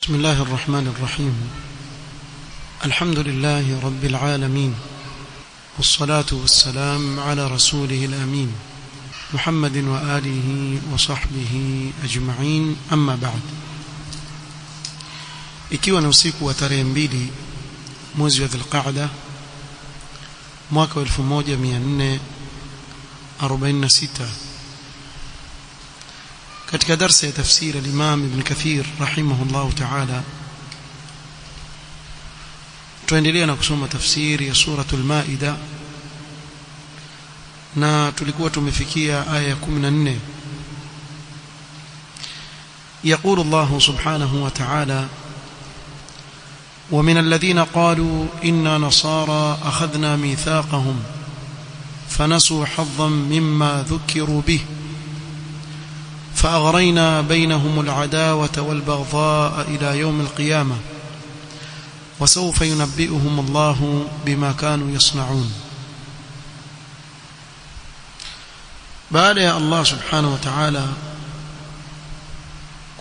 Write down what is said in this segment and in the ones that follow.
بسم الله الرحمن الرحيم. الحمد لله رب العالمين، والصلاة والسلام على رسوله الأمين محمد وآله وصحبه أجمعين. أما بعد. ikiwa ni usiku wa tarehe 2 mwezi wa Dhulqa'da mwaka 1446 katika darasa ya tafsir al-Imam Ibn Kathir rahimahullah ta'ala tuendelea na kusoma tafsiri ya suratul Maida na tulikuwa tumefikia aya 14. يقول الله سبحانه وتعالى: ومن الذين قالوا إنا نصارى أخذنا ميثاقهم فنسوا حظا مما ذكروا به فأغرينا بينهم العداوة والبغضاء إلى يوم القيامة وسوف ينبئهم الله بما كانوا يصنعون. بعد يا الله سبحانه وتعالى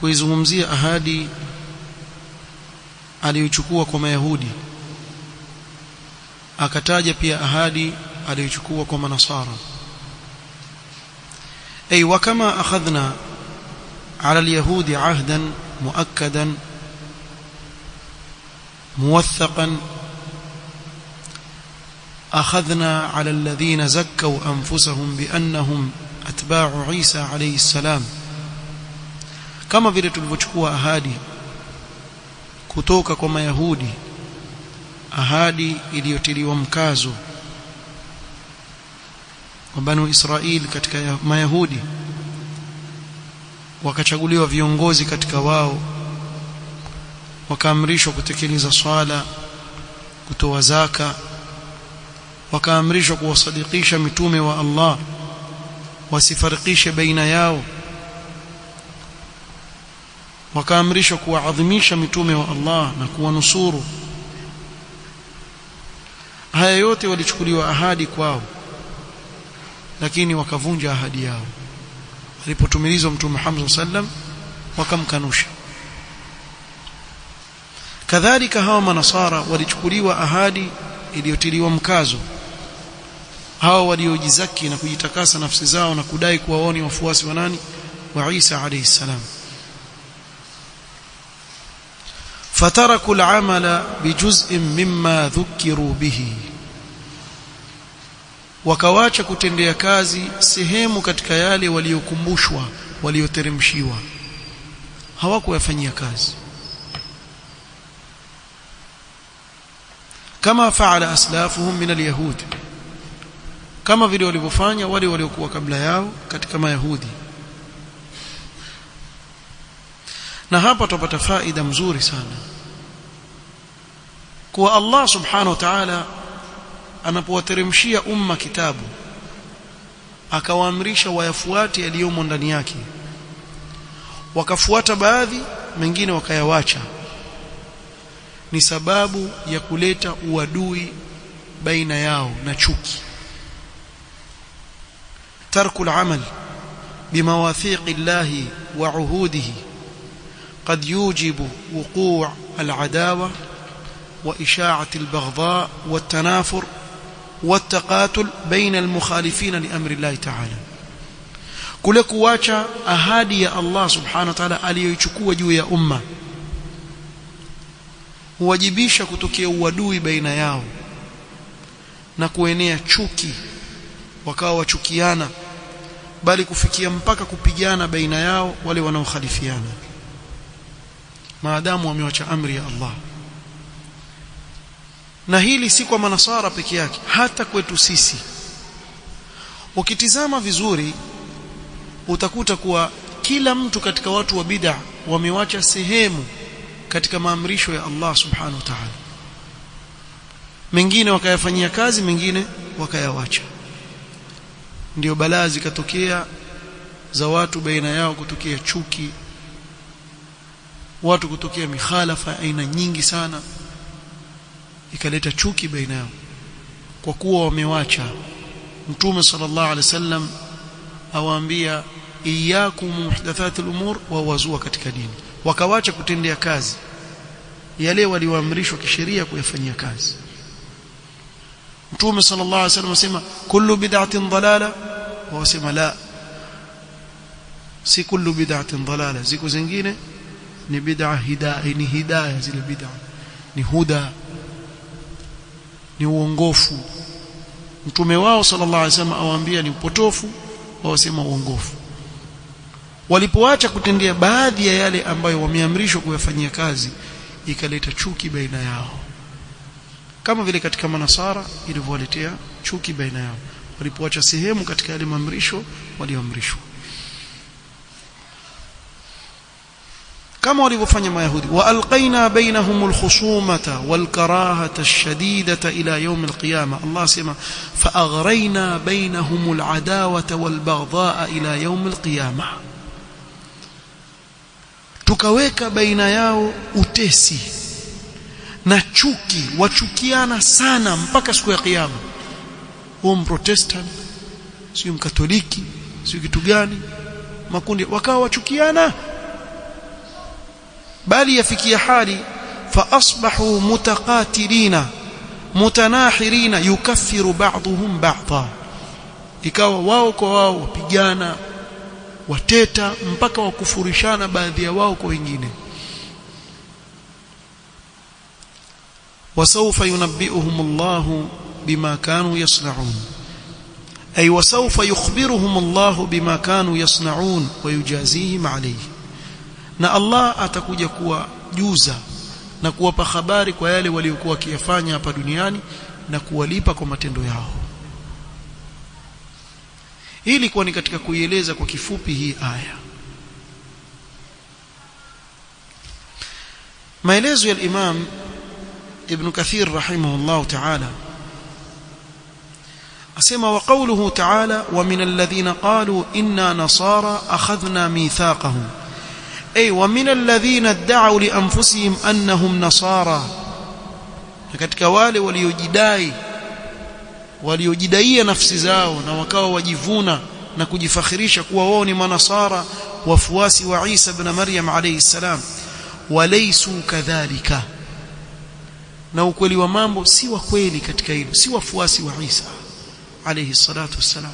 kuizungumzia ahadi aliyochukua kwa Mayahudi, akataja pia ahadi aliyochukua kwa Manasara. أي وكما أخذنا على اليهود عهدا مؤكدا موثقا أخذنا على الذين زكوا أنفسهم بأنهم أتباع عيسى عليه السلام. كما vile tulivyochukua ahadi kutoka kwa Mayahudi, ahadi iliyotiliwa mkazo wa Banu Israil katika Mayahudi, wakachaguliwa viongozi katika wao, wakaamrishwa kutekeleza swala, kutoa zaka, wakaamrishwa kuwasadikisha mitume wa Allah, wasifarikishe baina yao, wakaamrishwa kuwaadhimisha mitume wa Allah na kuwanusuru. Haya yote walichukuliwa ahadi kwao, lakini wakavunja ahadi yao. Alipotumilizwa Mtume Muhammad sallam wakamkanusha. Kadhalika hawa Manasara walichukuliwa ahadi iliyotiliwa mkazo, hawa waliojizaki na kujitakasa nafsi zao na kudai kuwa wao ni wafuasi wa nani? Wa Isa alayhi salam. فتركوا العمل بجزء مما ذكروا به, wakawacha kutendea kazi sehemu katika yale waliokumbushwa, walioteremshiwa, hawakuyafanyia kazi. kama faala aslafuhum min alyahud, kama vile walivyofanya wale waliokuwa kabla yao katika Mayahudi. Na hapa tupata faida mzuri sana kwa Allah subhanahu wa ta'ala anapowateremshia umma kitabu, akawaamrisha wayafuate yaliyomo ndani yake, wakafuata baadhi, mengine wakayawacha, ni sababu ya kuleta uadui baina yao na chuki. tarku al-amal bimawathiqi Allah wa uhudihi قد يوجب وقوع العداوة وإشاعة البغضاء والتنافر والتقاتل بين المخالفين لأمر الله تعالى. kule kuacha ahadi ya Allah subhanahu wa ta'ala aliyoichukua juu ya umma huwajibisha kutokea uadui baina yao na kuenea chuki, wakawa wachukiana, bali kufikia mpaka kupigana baina yao wale wanaokhalifiana, maadamu wamewacha amri ya Allah. Na hili si kwa Manasara peke yake, hata kwetu sisi. Ukitizama vizuri utakuta kuwa kila mtu katika watu wa bid'a wamewacha sehemu katika maamrisho ya Allah subhanahu wa ta'ala, mengine wakayafanyia kazi, mengine wakayawacha. Ndio balaa zikatokea za watu baina yao, kutokea chuki, watu kutokea mikhalafa aina nyingi sana, ikaleta chuki baina yao kwa kuwa wamewacha. Mtume sallallahu alaihi wasallam awaambia iyyakum muhdathatil umur, wa wazua katika dini, wakawacha kutendea kazi yale walioamrishwa kisheria kuyafanyia kazi. Mtume sallallahu alaihi wasallam asema kullu bid'atin dalala, wasema la, si kullu bid'atin dalala, ziko zingine ni bid'a hidayah, ni hidayah, zile bid'a ni huda, ni uongofu. Mtume wao sallallahu alaihi wasallam awaambia ni upotofu, wasema uongofu. Walipoacha kutendea baadhi ya yale ambayo wameamrishwa kuyafanyia kazi, ikaleta chuki baina yao, kama vile katika manasara ilivyowaletea chuki baina yao walipoacha sehemu katika yale maamrisho walioamrishwa, kama walivyofanya Mayahudi. Wa alqaina bainahumul khusumata wal karahata ash-shadidata ila yawm al-qiyamah. Allah sema fa aghrayna bainahumul adawata wal baghdha ila yawm al-qiyamah, tukaweka baina yao utesi na chuki, wachukiana sana mpaka siku ya kiyama. Huo Protestant, sio Mkatoliki, sio kitu gani, makundi wakawa wachukiana, bali yafikia hali fa asbahu mutaqatilina mutanahirina yukaffiru ba'dhum ba'dha, ikawa wao kwa wao wapigana, wateta, mpaka wakufurishana baadhi ya wao kwa wengine. وسوف ينبئهم الله بما كانوا يصنعون، أي وسوف يخبرهم الله بما كانوا يصنعون ويجازيهم عليه. na Allah atakuja kuwajuza na kuwapa habari kwa yale waliokuwa wakiyafanya hapa duniani na kuwalipa kwa matendo yao. Hili ilikuwa ni katika kuieleza kwa kifupi hii aya. Maelezo ya Imam Ibn Kathir rahimahullah ta'ala asema wa qawluhu ta'ala wa min alladhina qalu inna nasara akhadhna mithaqahum, ay wa min alladhina idda'u li anfusihim annahum nasara, katika wale waliojidaia nafsi zao na wakawa wajivuna na kujifakhirisha kuwa wao ni manasara wafuasi wa Isa ibn Maryam alayhi salam, walaysu kadhalika, na ukweli wa mambo si wa kweli katika hilo, si wafuasi wa Isa alayhi salatu wassalam.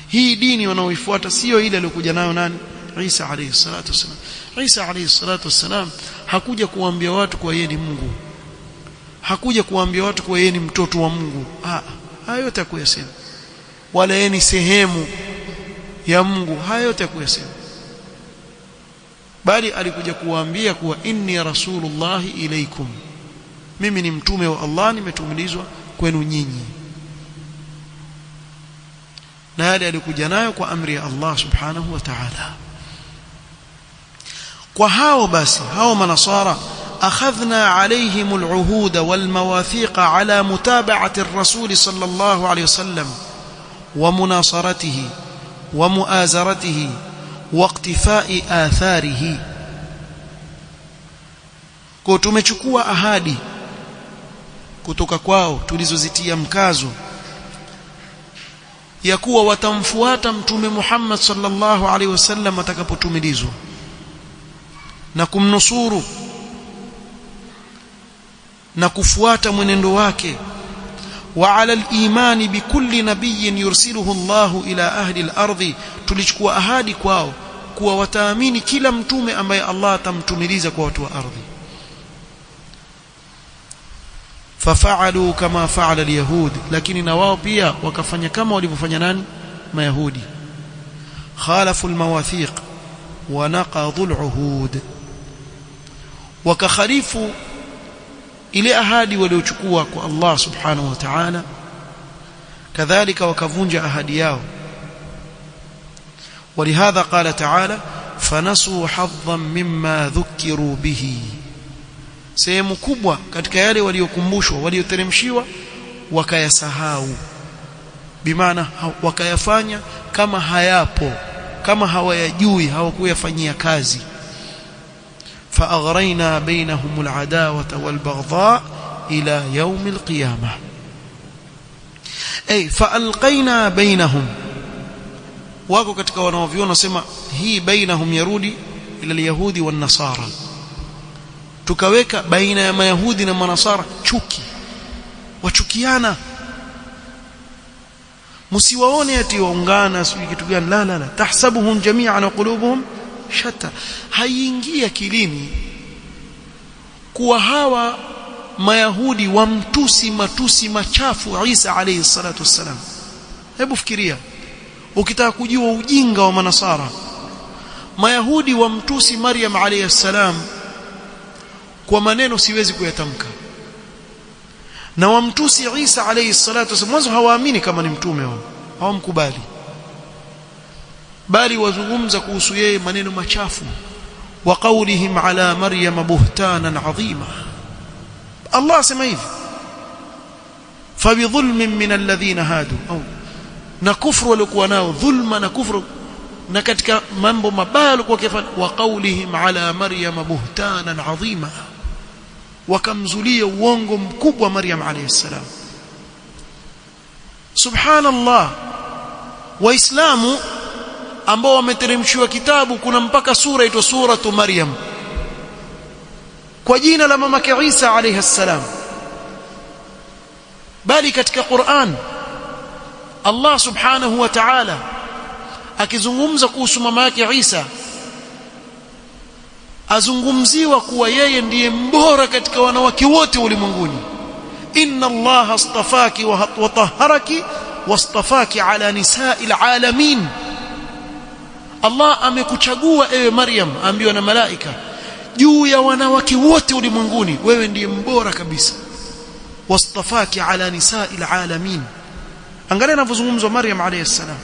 Hii dini wanaoifuata sio ile aliyokuja nayo nani? Isa alayhi salatu wassalam. Isa alayhi salatu wassalam hakuja kuambia watu kwa yeye ni Mungu, hakuja kuambia watu kwa yeye ni mtoto wa Mungu. Hayo yote hakuyasema, wala yeye ni sehemu ya Mungu, hayo yote hakuyasema, bali alikuja kuwaambia kuwa inni rasulullahi ilaikum, mimi ni mtume wa Allah, nimetumilizwa kwenu nyinyi, na yale alikuja nayo kwa amri ya Allah subhanahu wa ta'ala. Kwa hao basi, hao manasara, akhadhna alayhim al-uhud wal-mawathiq ala mutaba'ati ar-rasul sallallahu alayhi wasallam wa munasaratihi wa mu'azaratihi wa iqtifa'i atharihi. Kwa tumechukua ahadi kutoka kwao tulizozitia mkazo ya kuwa watamfuata mtume Muhammad sallallahu alaihi wasallam atakapotumilizwa na kumnusuru na kufuata mwenendo wake, wa ala al-imani bi kulli nabiyyin yursiluhu Allahu ila ahli al-ardhi, tulichukua ahadi kwao kuwa wataamini kila mtume ambaye Allah atamtumiliza kwa watu wa ardhi. Fafa'alu kama fa'ala al-yahud, lakini na wao pia wakafanya kama walivyofanya nani? Mayahudi. Khalafu al-mawathiq wa naqadhu al-uhud, wakakhalifu ile ahadi waliochukua kwa Allah subhanahu wa ta'ala, kadhalika wakavunja ahadi yao. ولهذا قال تعالى فنسوا حظا مما ذكروا به, sehemu kubwa katika yale waliokumbushwa, walioteremshiwa, wakayasahau, bimaana wakayafanya kama hayapo, kama hawayajui, hawakuyafanyia kazi. فأغرينا بينهم العداوة والبغضاء إلى يوم القيامة، أي فألقينا بينهم. wako katika wanaoviona sema hii bainahum yarudi ila al-yahudi wan-nasara, tukaweka baina ya mayahudi na manasara chuki, wachukiana, msiwaone ati waungana sio kitu gani. La, tahsabuhum jami'an wa qulubuhum shatta. Haingia kilini kuwa hawa mayahudi matusi machafu Isa alayhi salatu wassalam. Hebu fikiria, ukitaka kujua ujinga wa manasara, mayahudi wamtusi Maryam alayhi salam kwa maneno siwezi kuyatamka, na wamtusi Isa alayhi salatu wasallam. Mwanzo hawaamini kama ni mtume wao, hawamkubali, bali wazungumza kuhusu yeye maneno machafu. Wa qawlihim ala Maryam buhtanan adhima. Allah asema hivi, fabidhulmin min alladhina hadu, na kufru walikuwa nao, dhulma na kufru, na katika mambo mabaya walikuwa kifanya. Wa qawlihim ala Maryam buhtanan adhima, wakamzulia uongo mkubwa Maryam alayhi salam. Subhanallah, waislamu ambao wameteremshiwa kitabu, kuna mpaka sura inaitwa suratu Maryam kwa jina la mamake Isa alayhi salam. Bali katika Qur'an Allah subhanahu wa ta'ala akizungumza kuhusu mama yake Isa, azungumziwa kuwa yeye ndiye mbora katika wanawake wote ulimwenguni. Inna Allah astafaki wa tahharaki wastafaki ala nisa'il alamin. Allah amekuchagua ewe Maryam, ambiwa na malaika, juu ya wanawake wote ulimwenguni wewe ndiye mbora kabisa. Wastafaki ala nisa'il alamin. Angalia anavyozungumzwa Maryam alayhi salam,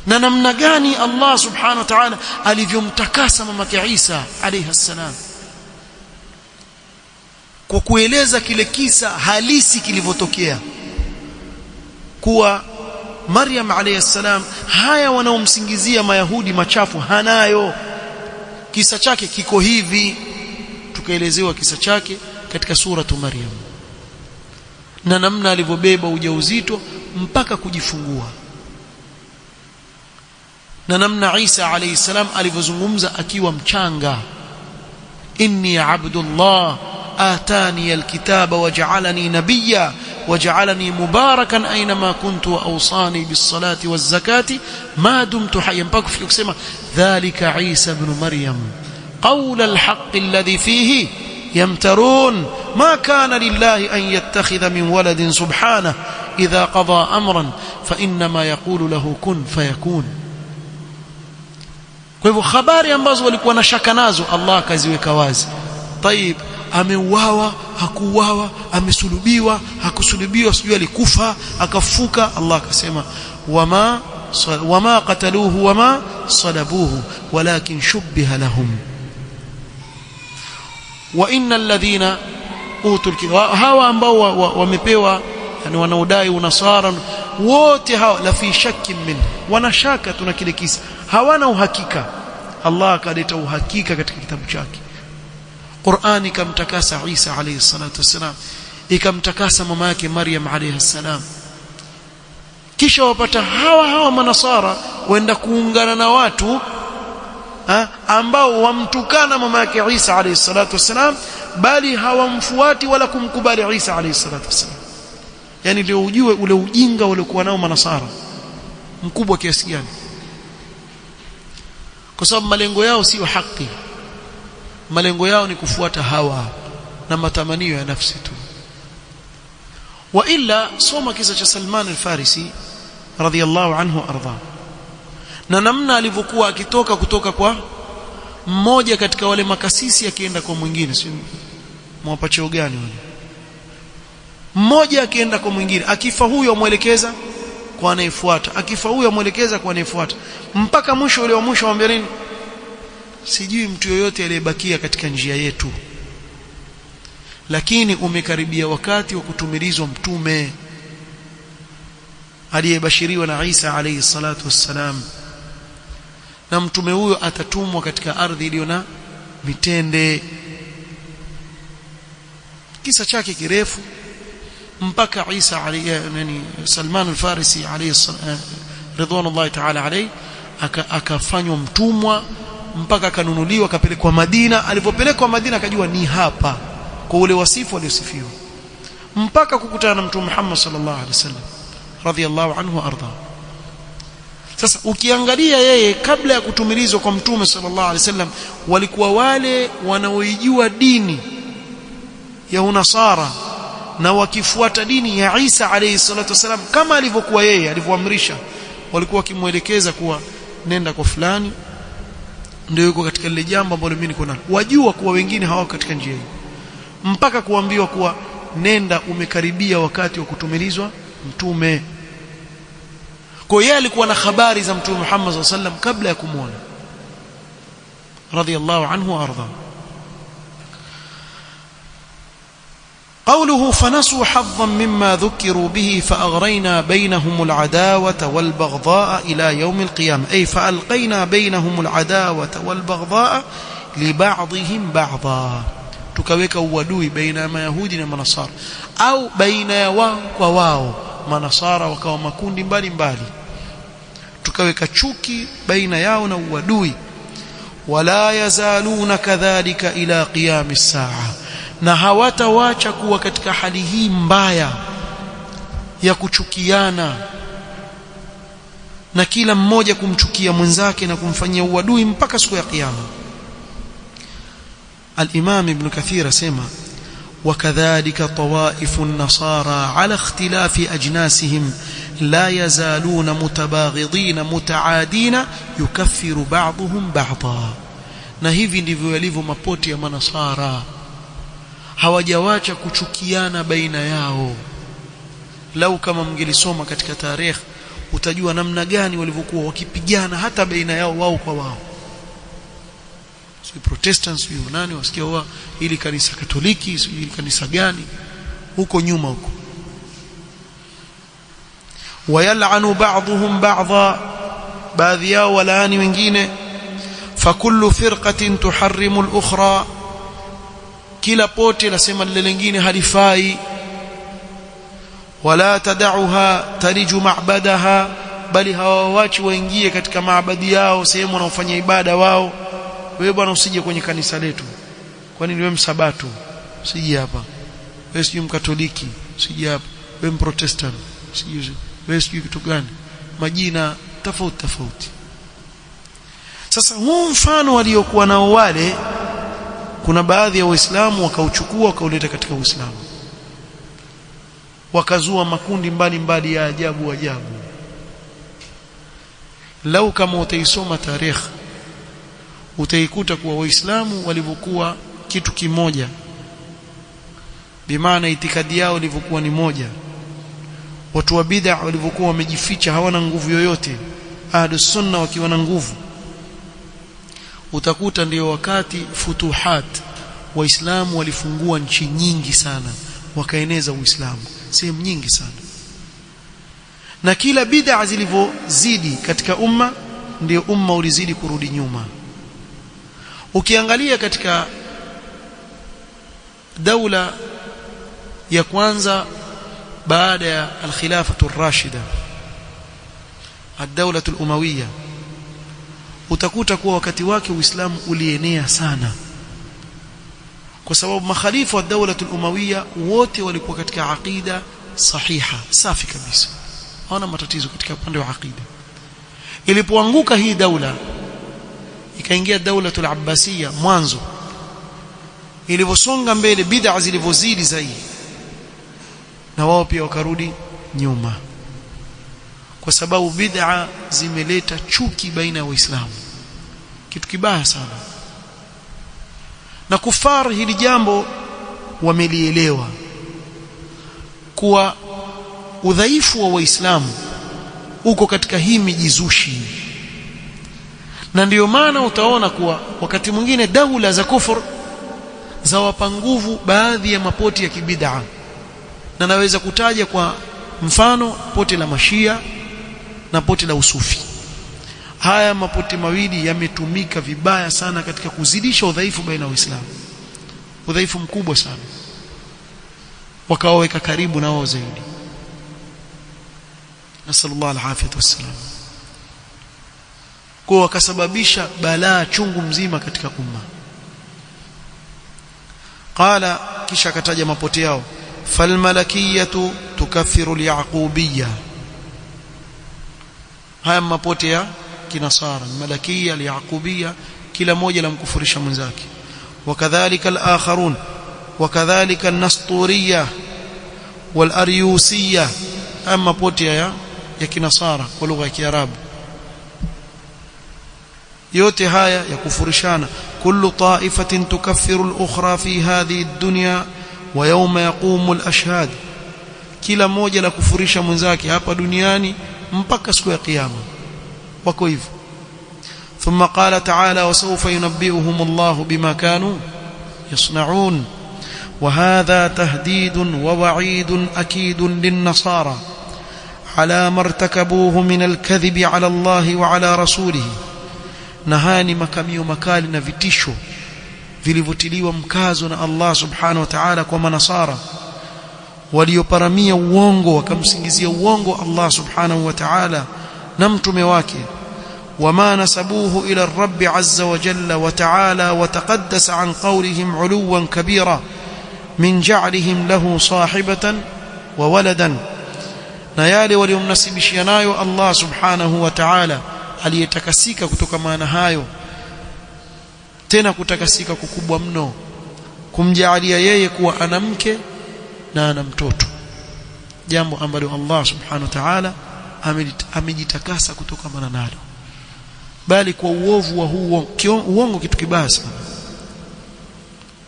na namna gani Allah subhanahu wa ta'ala alivyomtakasa mamake Isa alayhi salam, kwa kueleza kile kisa halisi kilivyotokea, kuwa Maryam alayhi salam haya wanaomsingizia mayahudi machafu hanayo. Kisa chake kiko hivi, tukaelezewa kisa chake katika suratu Maryam, na namna alivyobeba ujauzito mpaka kujifungua, na namna Isa alayhi salam alivyozungumza akiwa mchanga, inni abdullah atani alkitaba waj'alani nabiyya waj'alani mubarakan aynama kuntu wa awsani bis-salati waz-zakati ma dumtu hayyan, mpaka kufikia kusema dhalika Isa ibn Maryam qawla al-haqq alladhi fihi yamtarun ma kana lillahi an yattakhidha min waladin subhanahu idha qada amran fa inma yaqulu lahu kun fayakun. Kwa hivyo habari ambazo walikuwa na shaka nazo Allah akaziweka wazi. Tayib, ameuawa hakuuawa, amesulubiwa hakusulubiwa, sijui alikufa akafufuka, Allah akasema wama qataluhu wama salabuhu walakin shubbiha lahum wa innal ladhina utul kitaba, hawa ambao wamepewa, yani wanaodai unasara, wote hawa la fi shakkin min, wanashaka tuna kile kisa, hawana uhakika. Allah akaleta uhakika katika kitabu chake. Qur'ani ikamtakasa Isa alayhi salatu wasalam, ikamtakasa mama yake Maryam alayhi salam. Kisha wapata hawa manasara waenda kuungana na watu ambao wamtukana mama yake Isa alayhi salatu wasalam, bali hawamfuati wala kumkubali Isa alayhi salatu wasalam. Yani ndio ujue ule ujinga uliokuwa nao manasara mkubwa kiasi gani, kwa sababu malengo yao sio haki. Malengo yao ni kufuata hawa na matamanio ya nafsi tu. Wa illa soma kisa cha Salman al-Farisi radhiyallahu anhu arda, na namna alivyokuwa akitoka kutoka kwa mmoja katika wale makasisi akienda kwa mwingine, si mwapa cheo gani wale, mmoja akienda kwa mwingine, akifa huyo amuelekeza kwa anayefuata, akifa huyo amuelekeza kwa anayefuata, mpaka mwisho ule wa mwisho amwambia nini, sijui mtu yoyote aliyebakia katika njia yetu, lakini umekaribia wakati wa kutumilizwa mtume aliyebashiriwa na Isa alayhi salatu wassalam, na mtume huyo atatumwa katika ardhi iliyo na mitende. Kisa chake kirefu mpaka Isa alayhi, yani Salman al-Farisi alayhi ridwanullahi ta'ala alayhi, akafanywa mtumwa mpaka akanunuliwa akapelekwa Madina. Alipopelekwa Madina akajua ni hapa kwa ule wasifu aliosifiwa, mpaka kukutana na Mtume Muhammad sallallahu alaihi wasallam radhiyallahu anhu arda. Sasa ukiangalia yeye kabla ya kutumilizwa kwa Mtume sallallahu alaihi wasallam, walikuwa wale wanaoijua dini ya unasara na wakifuata dini ya Isa alayhi salatu wasallam kama alivyokuwa yeye alivyoamrisha, walikuwa wakimuelekeza kuwa nenda kwa fulani ndio yuko katika lile jambo ambalo mimi niko nalo. Wajua kuwa wengine hawako katika njia hii, mpaka kuambiwa kuwa nenda, umekaribia wakati wa kutumilizwa mtume. Kwa yeye alikuwa na habari za Mtume Muhammad sallallahu alaihi wasallam kabla ya kumuona, radhiyallahu anhu arda. قوله فنسوا حظا مما ذكروا به فأغرينا بينهم العداوة والبغضاء إلى يوم القيامة، أي فألقينا بينهم العداوة والبغضاء لبعضهم بعضا، tukaweka uadui baina ya Mayahudi na Manasara, au baina ya wao kwa wao. Manasara wakawa makundi mbalimbali, tukaweka chuki baina yao na uadui. wala yazaluna kadhalika ila qiyam as-saa, na hawatawacha kuwa katika hali hii mbaya ya kuchukiana na kila mmoja kumchukia mwenzake na kumfanyia uadui mpaka siku ya kiyama. Al-Imam Ibn Kathir asema wakadhalika tawaifu an-nasara ala ikhtilafi ajnasihim la yazaluna mutabaghidina mutaadina yukaffiru ba'dhum ba'dha, na hivi ndivyo yalivyo mapoti ya manasara, hawajawacha kuchukiana baina yao. Lau kama mngelisoma katika tarehe utajua namna gani walivyokuwa wakipigana hata baina yao wao kwa wao. Si Protestants sio nani wasikia wao ili kanisa Katoliki sio ili kanisa gani huko nyuma huko. Wayal'anu ba'dhum ba'dha, baadhi yao walaani wengine. Fakullu firqatin tuharrimu al-ukhra, kila pote lasema lile lingine halifai. Wala tad'uha tariju ma'badaha, bali hawawachi waingie katika maabadi yao, sehemu wanaofanya ibada wao. Wewe bwana usije kwenye kanisa letu, kwani wewe msabato usije hapa, wewe si mkatoliki usije hapa, wewe mprotestant usije, wewe si kitu gani, majina tofauti tofauti. Sasa huu mfano waliokuwa nao wale, kuna baadhi ya Waislamu wakauchukua wakauleta katika Uislamu, wakazua makundi mbalimbali ya ajabu ajabu. Lau kama utaisoma tarehe utaikuta kuwa Waislamu walivyokuwa kitu kimoja, bimaana itikadi yao ilivyokuwa ni moja. Watu wa bid'a walivyokuwa wamejificha, hawana nguvu yoyote, Ahlus Sunna wakiwa na nguvu. Utakuta ndio wakati futuhat, Waislamu walifungua nchi nyingi sana, wakaeneza Uislamu sehemu nyingi sana. Na kila bid'a zilivyozidi katika umma, ndio umma ulizidi kurudi nyuma. Ukiangalia katika daula ya kwanza baada ya al-khilafatu ar-rashida, ad-dawlatu al-umawiyya, utakuta kuwa wakati wake Uislamu ulienea sana, kwa sababu makhalifu wa dawlatu al-umawiyya wote walikuwa katika aqida sahiha safi kabisa, hawana matatizo katika upande wa aqida. Ilipoanguka hii daula ikaingia dawlatu al-abbasiyya mwanzo, ilivyosonga mbele bid'a zilivyozidi zaidi, na wao pia wakarudi nyuma, kwa sababu bid'a zimeleta chuki baina ya Waislamu, kitu kibaya sana. Na kufar hili jambo wamelielewa kuwa udhaifu wa Waislamu uko katika hii mijizushi, na ndiyo maana utaona kuwa wakati mwingine daula za kufur za wapa nguvu baadhi ya mapoti ya kibid'a. Na naweza kutaja kwa mfano poti la Mashia na poti la Usufi. Haya mapoti mawili yametumika vibaya sana katika kuzidisha udhaifu baina ya Waislamu, udhaifu mkubwa sana, wakawaweka karibu na wao zaidi. Nasallallahu alafiyata wassalam. kwa wakasababisha balaa chungu mzima katika umma. Qala, kisha kataja mapote yao, falmalakiyatu tukaffiru alyaqubiyya. Haya mapote ya kinasara, malakiyya alyaqubiyya, kila moja la mkufurisha mwenzake. Wakadhalika alakharun, wakadhalika an-nasturiyya wal-aryusiyya, ama pote ya kinasara kwa lugha ya Kiarabu. yote haya ya kufurishana. kullu ta'ifatin tukaffiru al-ukhra fi hadhihi ad-dunya wa yawma yaqumu al-ashhad, kila moja la kufurisha mwenzake hapa duniani mpaka siku ya kiyama. wako hivyo. thumma qala ta'ala wa sawfa yunabbi'uhum Allahu bima kanu yasna'un. وهذا تهديد ووعيد أكيد للنصارى على ما ارتكبوه من الكذب على الله وعلى رسوله. نهاني makamio makali na vitisho vilivotiliwa mkazo na Allah subhanahu wa ta'ala kwa manasara walioparamia uongo, wakamsingizia uongo Allah subhanahu wa ta'ala na mtume wake. وما نسبوه إلى الرب عز وجل وتعالى وتقدس عن قولهم علوا كبيرا من جعلهم له صاحبة وولدا. na yale waliomnasibishia nayo Allah subhanahu wa ta'ala aliyetakasika kutokana na hayo, tena kutakasika kukubwa mno, kumjaalia yeye kuwa ana mke na ana mtoto, jambo ambalo Allah subhanahu wa ta'ala amejitakasa kutokana nalo. Bali kwa uovu wa huo uongo kitu kibaya sana.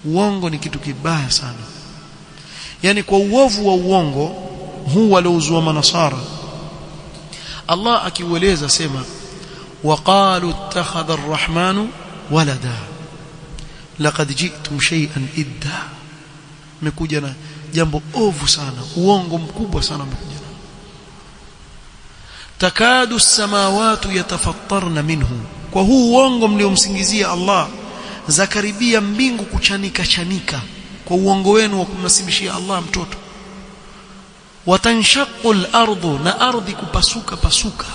Uongo ni kitu kibaya sana. Yani kwa uovu wa uongo huu waliozua manasara, Allah akiueleza sema waqalu ittakhadha ar-rahmanu walada laqad ji'tum shay'an idda. Mekuja na jambo ovu sana, uongo mkubwa sana umekuja. takadu as-samawati yatafattarna minhu, kwa huu uongo mliomsingizia Allah zakaribia mbingu kuchanika chanika kwa uongo wenu wa kumnasibishia Allah mtoto. watanshaqu al-ardu, na ardhi kupasuka pasuka.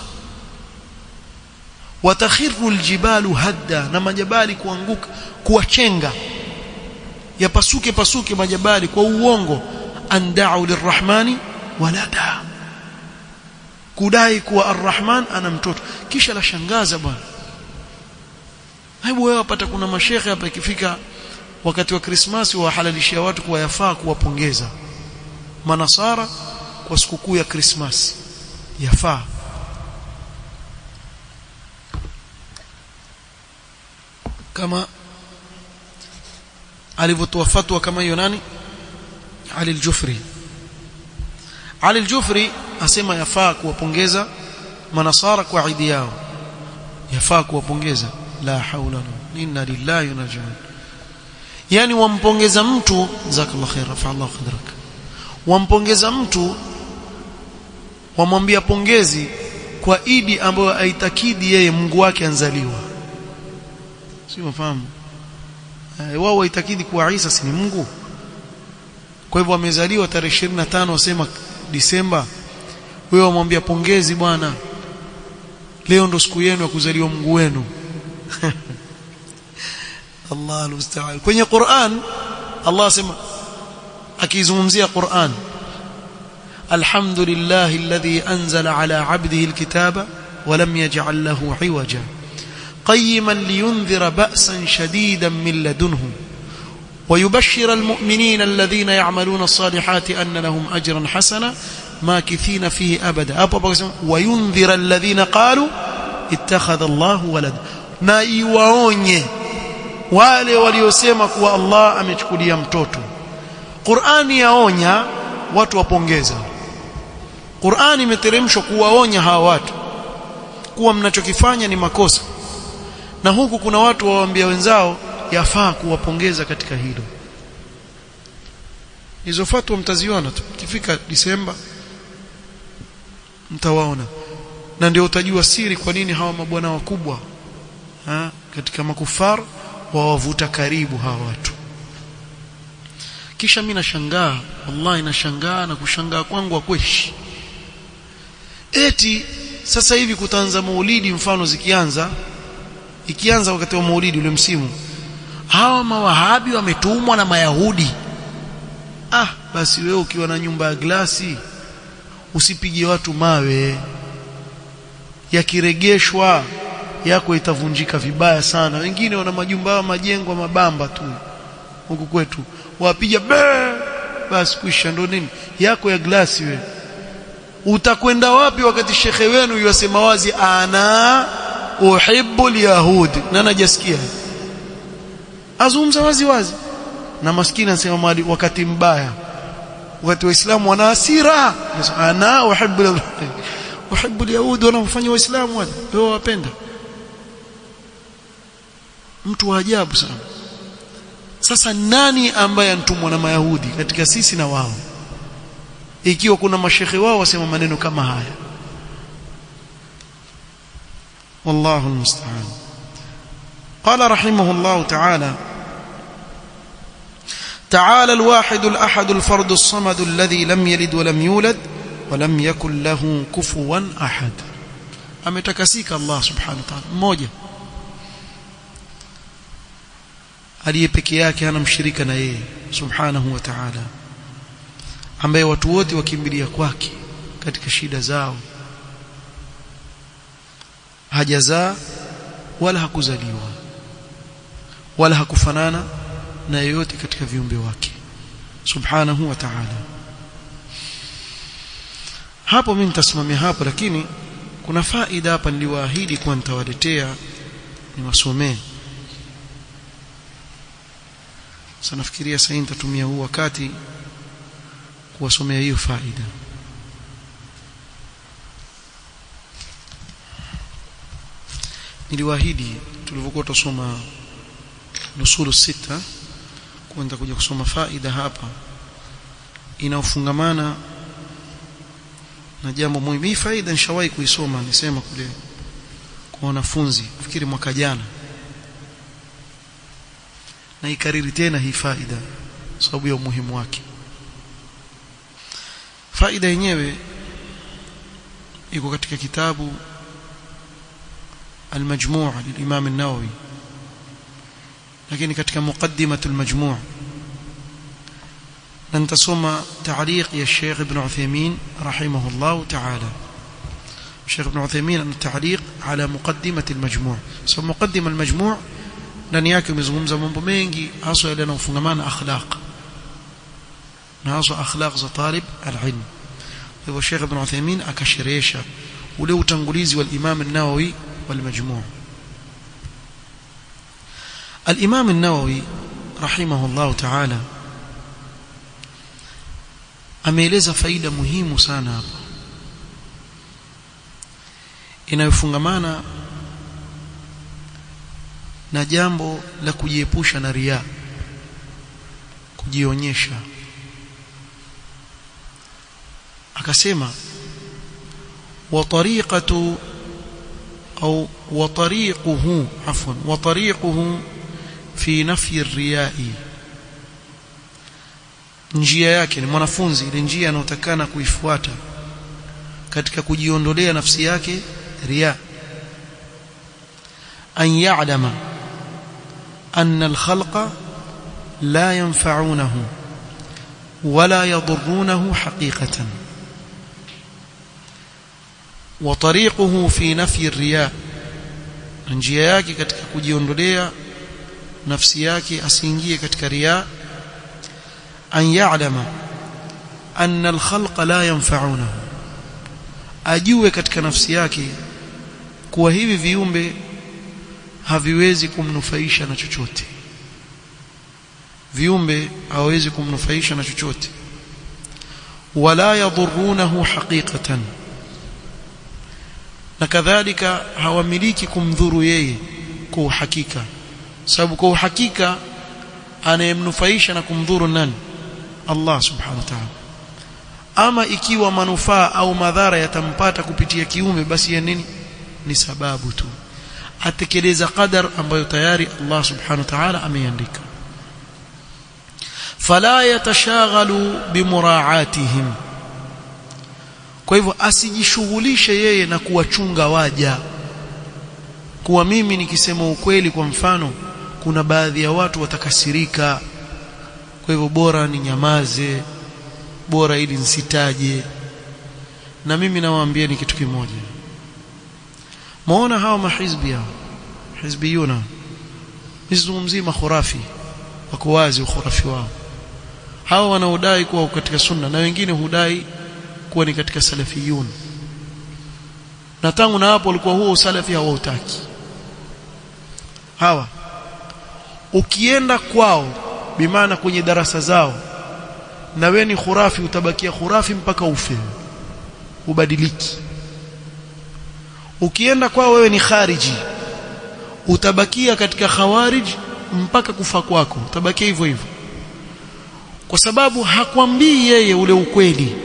watakhiru al-jibalu hadda, na majabali kuanguka kuwachenga, yapasuke pasuke majabali kwa uongo. anda'u lirrahmani walada, kudai kuwa ar-rahman ana mtoto. kisha la shangaza bwana, hebu wewe wapata kuna mashekhe hapa ikifika wakati wa Krismasi wahalalishia watu kuwa yafaa kuwapongeza manasara kwa sikukuu ya Krismasi, yafaa. Kama alivyotoa fatwa kama hiyo nani, Ali al-Jufri. Ali al-Jufri asema yafaa kuwapongeza manasara kwa idi yao, yafaa kuwapongeza. la haula inna lillahi wa inna ilaihi raji'un. yani wampongeza mtu, jazakallahu khair, fa Allah qadrak, wampongeza mtu, wamwambia pongezi kwa idi ambayo aitakidi yeye Mungu wake anzaliwa. si mfahamu? wao waitakidi kuwa Isa si Mungu, kwa hivyo amezaliwa tarehe 25 wasema Disemba. wewe wamwambia pongezi bwana, leo ndo siku yenu ya kuzaliwa Mungu wenu. Allah almusta'an. kwenye Qur'an Allah asema akizungumzia Qur'an, alhamdulillahi alladhi anzala ala 'abdihi alkitaba wa lam yaj'al lahu 'iwaja qayyiman liyunzira ba'san shadidan min ladunhu wa yubashshira almu'minina alladhina ya'maluna as-salihati anna lahum ajran hasana makithina fihi abada. hapo akasema wa yunzira alladhina qalu ittakhadha Allahu walad, na iwaonye wale waliosema kuwa Allah amechukulia mtoto. Qur'ani yaonya, watu wapongeza. Qur'ani imeteremshwa kuwaonya hawa watu kuwa mnachokifanya ni makosa, na huku kuna watu waambia wenzao yafaa kuwapongeza katika hilo. hizo fatwa mtaziona tu kifika Disemba, mtawaona, na ndio utajua siri kwa nini hawa mabwana wakubwa katika makufar wawavuta karibu hawa watu. Kisha mimi nashangaa, wallahi nashangaa, na kushangaa kwangu akweshi, eti sasa hivi kutaanza maulidi, mfano zikianza ikianza wakati wa Maulidi ule msimu, hawa mawahabi wametumwa na Mayahudi. Basi wewe ukiwa na nyumba ya glasi usipige watu mawe, yakiregeshwa yako itavunjika vibaya sana. Wengine wana majumba majengo mabamba tu huku kwetu, wapiga basi kuisha, ndo nini yako ya glasi. Wewe utakwenda wapi wakati shekhe wenu yasema wazi ana uhibbu al-yahud, na najasikia azungumza wazi wazi, na maskini anasema wakati mbaya, wakati waislamu wana hasira, ana uhibbu al-yahud, wanafanya waislamu wao wapenda. Mtu wa ajabu sana. Sasa nani ambaye antumwa na Mayahudi katika sisi na wao, ikiwa kuna mashekhe wao wasema maneno kama haya? والله المستعان. قال رحمه الله تعالى: تعالى الواحد الأحد الفرد الصمد الذي لم يلد ولم يولد ولم يكن له كفوا أحد. ametakasika Allah subhanahu wa ta'ala, mmoja aliye peke yake, hana mshirika na yeye subhanahu wa ta'ala, ambaye watu wote wakimbilia kwake katika shida zao. Hajazaa wala hakuzaliwa wala hakufanana na yeyote katika viumbe wake subhanahu wa ta'ala. Hapo mimi nitasimamia hapo, lakini kuna faida hapa niliwaahidi kwa nitawaletea niwasomee. Sasa nafikiria sasa nitatumia huu wakati kuwasomea hiyo faida. Niliwaahidi tulivyokuwa tusoma nusulu sita kwenda kuja kusoma faida hapa inaofungamana na jambo muhimu. Hii faida nishawahi kuisoma, nisema kule kwa wanafunzi, nafikiri mwaka jana, na ikariri tena hii faida sababu ya umuhimu wake. Faida yenyewe iko katika kitabu المجموع للإمام النووي، لكن katika مقدمة المجموع ننتصم تعليق يا الشيخ ابن عثيمين رحمه الله تعالى. الشيخ ابن عثيمين التعليق على مقدمة المجموع. سو مقدمة المجموع ndani yake umezungumza mambo mengi, hasa yale yanayofungamana akhlaq na hasa akhlaq za talib alilm. Hivyo Sheikh Ibn Uthaymeen akasherehesha ule utangulizi wa Imam an-Nawawi والمجموع. الإمام النووي رحمه الله تعالى ameeleza faida muhimu sana hapa inayofungamana na jambo la kujiepusha na riya, kujionyesha. Akasema وطريقه في نفي الرياء. njia yake ni mwanafunzi, ile njia anayotakana kuifuata katika kujiondolea nafsi yake riya, an ya'lama anna al-khalqa la yanfa'unahu wala yadurrunahu haqiqatan. وطريقه في نفي الرياء, njia yake katika kujiondolea nafsi yake asiingie katika riya, an ya'lama anna al-khalqa la yanfa'unahu, ajue katika nafsi yake kuwa hivi viumbe haviwezi kumnufaisha na chochote, viumbe hawezi kumnufaisha na chochote, wala yadhurrunahu haqiqatan, na kadhalika hawamiliki kumdhuru yeye kwa uhakika, sababu kwa uhakika anayemnufaisha na kumdhuru nani? Allah subhanahu wa ta'ala. Ama ikiwa manufaa au madhara yatampata kupitia kiume, basi ya nini? Ni sababu tu, atekeleza qadar ambayo tayari Allah subhanahu wa ta'ala ameiandika. Fala yatashaghalu bimuraatihim, kwa hivyo asijishughulishe yeye na kuwachunga waja, kuwa mimi nikisema ukweli kwa mfano kuna baadhi ya watu watakasirika, kwa hivyo bora ni nyamaze, bora ili nisitaje. Na mimi nawaambia ni kitu kimoja, muona hawa mahizbi hao hizbiyuna nizungumzie makhurafi, wako wazi ukhurafi wao. Hawa wanaodai kuwa katika sunna na wengine hudai kuwa ni katika salafiyun, na tangu na hapo walikuwa huo usalafi hawautaki. Hawa ukienda kwao bimaana kwenye darasa zao na wewe ni khurafi, utabakia khurafi mpaka ufe, ubadiliki. Ukienda kwao wewe ni khariji, utabakia katika khawarij mpaka kufa kwako, utabakia hivyo hivyo, kwa sababu hakwambii yeye ule ukweli,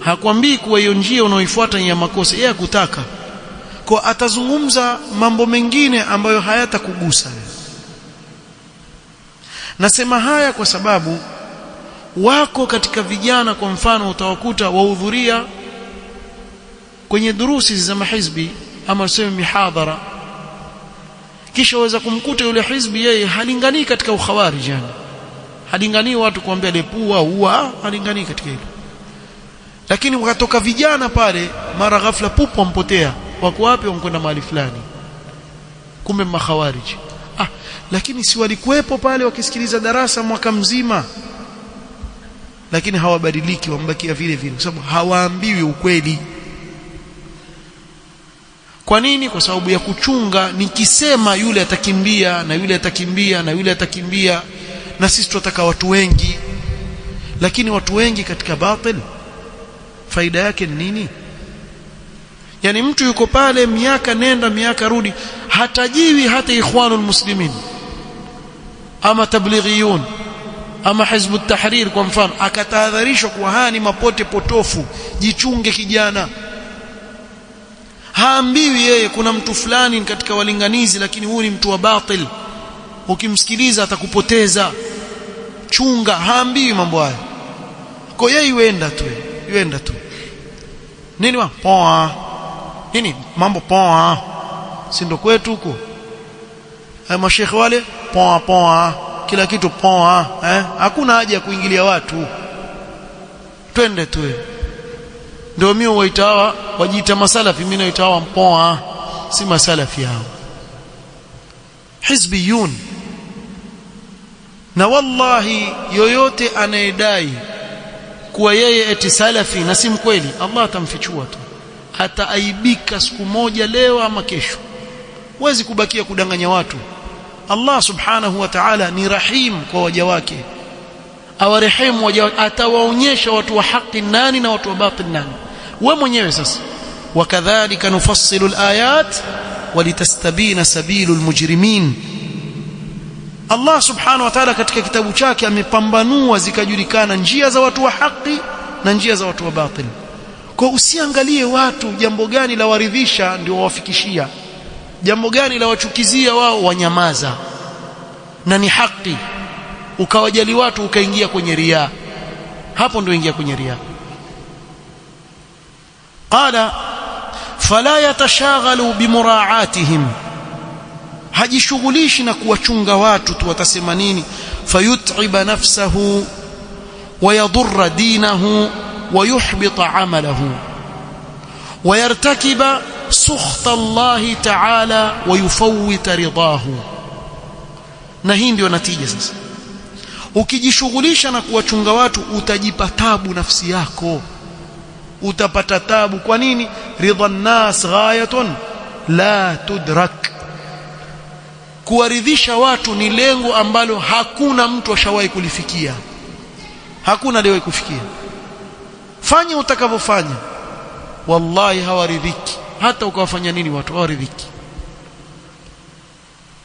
hakwambii kuwa hiyo njia unaoifuata ni ya makosa, yeye hakutaka. Kwa atazungumza mambo mengine ambayo hayatakugusa. Nasema haya kwa sababu wako katika vijana, kwa mfano utawakuta wahudhuria kwenye durusi za mahizbi ama useme mihadhara, kisha waweza kumkuta yule hizbi yeye halingani katika ukhawarij, yani halingani watu kuambia lepua huwa halingani katika hilo. Lakini wakatoka vijana pale, mara ghafla pupo mpotea, wako wapi? Wamkwenda mahali fulani, kumbe makhawarij. Lakini si walikuwepo pale wakisikiliza darasa mwaka mzima, lakini hawabadiliki, wambakia vile vile, kwa sababu hawaambiwi ukweli. Kwa nini? Kwa sababu ya kuchunga, nikisema yule atakimbia na yule atakimbia na yule atakimbia, na sisi tunataka watu wengi. Lakini watu wengi katika batil faida yake ni nini? Yani mtu yuko pale miaka nenda miaka rudi, hatajiwi hata ikhwanul muslimin ama tablighiyun ama hizbut tahrir kwa mfano, akatahadharishwa kuwa haya ni mapote potofu, jichunge kijana. Haambiwi yeye kuna mtu fulani katika walinganizi, lakini huyu ni mtu wa batil, ukimsikiliza atakupoteza, chunga. Haambiwi mambo haya. Kwa yeye yuenda tu nini wa poa nini mambo poa, si ndo kwetu huko mashekhe wale poa kila kitu poa, hakuna haja ya kuingilia watu, twende tu. Ndio mimi waitawa wajiita masalafi, mimi naitawa poa, si masalafi hao, hizbiyun. Na wallahi yoyote anayedai kuwa yeye eti salafi na si mkweli, Allah atamfichua tu, ataaibika siku moja, leo ama kesho. Huwezi kubakia kudanganya watu. Allah subhanahu wa ta'ala ni rahim kwa waja wake, awarehemu waja wake, atawaonyesha watu wa haki nani na watu wa batil nani. Wewe mwenyewe sasa, wakadhalika nufassilu alayat walitastabina sabilul mujrimin. Allah subhanahu wa ta'ala katika kitabu chake amepambanua zikajulikana njia za watu wa haki na njia za watu wa batil. Kwa usiangalie watu jambo gani la waridhisha ndio wawafikishia, jambo gani la wachukizia wao wanyamaza, na ni haki, ukawajali watu ukaingia kwenye riya, hapo ndio ingia kwenye riya. Qala fala yatashaghalu bimuraatihim, hajishughulishi na kuwachunga watu tu watasema nini, fayut'iba nafsahu wa yadurra dinahu wa yuhbita amalahu wa yartakiba sukhta Allah ta'ala wa yufawwita ridahu. Na hii ndio natija sasa. Ukijishughulisha na kuwachunga watu utajipa tabu nafsi yako, utapata tabu. Kwa nini? ridha nas ghayatun la tudrak, kuwaridhisha watu ni lengo ambalo hakuna mtu ashawahi kulifikia, hakuna aliyewahi kufikia. Fanya utakavyofanya, wallahi hawaridhiki. Hata ukawafanya nini watu hawaridhiki.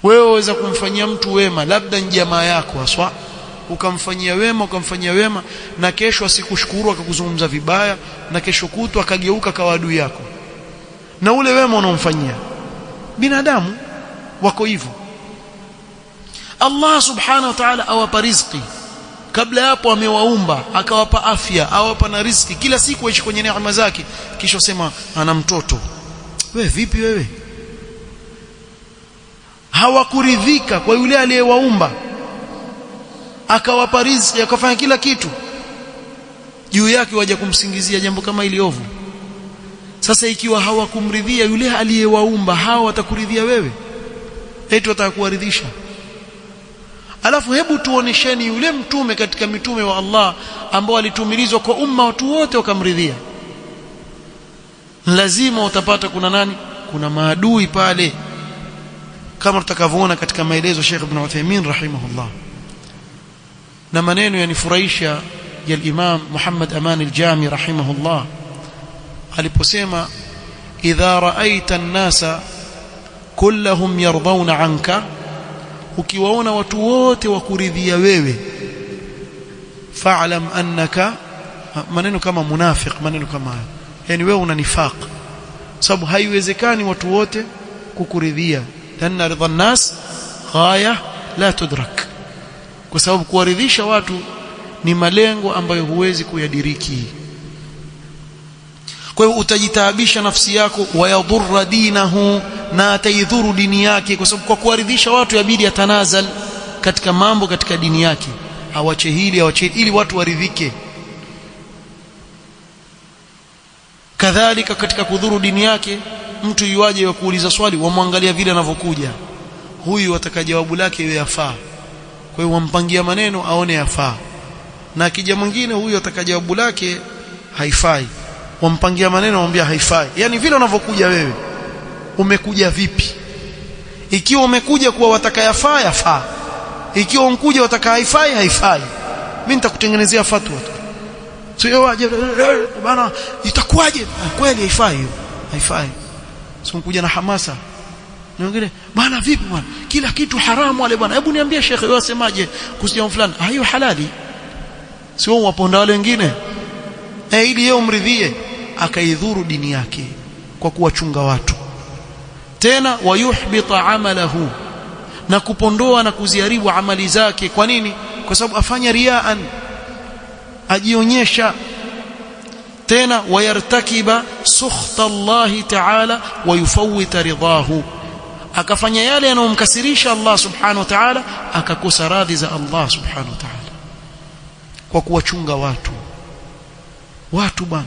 Wewe waweza kumfanyia mtu wema, labda ni jamaa yako haswa, ukamfanyia wema na kesho asikushukuru akakuzungumza vibaya, na kesho kutwa akageuka kawa adui yako, na ule wema unaomfanyia. Binadamu wako hivyo. Allah subhanahu wa ta'ala awapa riziki, kabla hapo amewaumba akawapa afya, awapa na riziki, kila siku waishi kwenye neema zake, kisha sema ana mtoto. Wewe vipi wewe? hawakuridhika kwa yule aliyewaumba akawapa riziki akafanya kila kitu, juu yake waje kumsingizia jambo kama ili ovu. Sasa ikiwa hawakumridhia yule aliyewaumba, hawa watakuridhia wewe? Eti watakuridhisha? Alafu hebu tuonesheni yule mtume katika mitume wa Allah ambao alitumilizwa kwa umma, watu wote wakamridhia. Lazima utapata kuna nani? Kuna maadui pale, kama tutakavyoona katika maelezo Sheikh Ibn Uthaymeen rahimahullah. Na maneno yanifurahisha ya Imam Muhammad Aman al-Jami rahimahullah aliposema, idha ra'aita an-nasa kullahum yardawna anka, ukiwaona watu wote wakuridhia wewe, fa'lam annaka, maneno kama munafiq, maneno kama yani wewe una nifaq, sababu haiwezekani watu wote kukuridhia. Tanna ridha an-nas ghaya la tudrak, kwa sababu kuwaridhisha watu ni malengo ambayo huwezi kuyadiriki. Kwa hiyo utajitaabisha nafsi yako, wayadhurra dinahu, na ataidhuru dini yake, kwa sababu kwa kuwaridhisha watu yabidi atanazal katika mambo katika dini yake, awache hili awache ili watu waridhike. Kadhalika katika kudhuru dini yake, mtu yuaje wa kuuliza swali, wamwangalia vile anavyokuja, huyu ataka jawabu lake iwe yafaa, kwa hiyo wampangia maneno aone yafaa, na akija mwingine huyu ataka jawabu lake haifai, wampangia maneno wamwambia haifai. Yani vile unavyokuja wewe, umekuja vipi? Ikiwa umekuja kuwa wataka yafaa yafaa, ikiwa unkuja wataka haifai haifai, mimi nitakutengenezea fatwa tu. Sio waje bana itakuwaje? Kweli haifai hiyo, haifai. Sio unkuja na hamasa. Na wengine bana vipi bwana? Kila kitu haramu wale bwana. Hebu niambie shekhe wewe wasemaje kuhusu fulani? Hiyo halali. Sio waponda wale wengine. Ili yeye umridhie, akaidhuru dini yake kwa kuwachunga watu. Tena wayuhbita amalahu, na kupondoa na kuziharibu amali zake. Kwa nini? Kwa sababu afanya riaan, ajionyesha. Tena wayartakiba sukhta Allah ta'ala wa yufawwita ridahu, akafanya yale yanayomkasirisha Allah subhanahu wa ta'ala, akakosa radhi za Allah subhanahu wa ta'ala kwa kuwachunga watu. Watu bwana,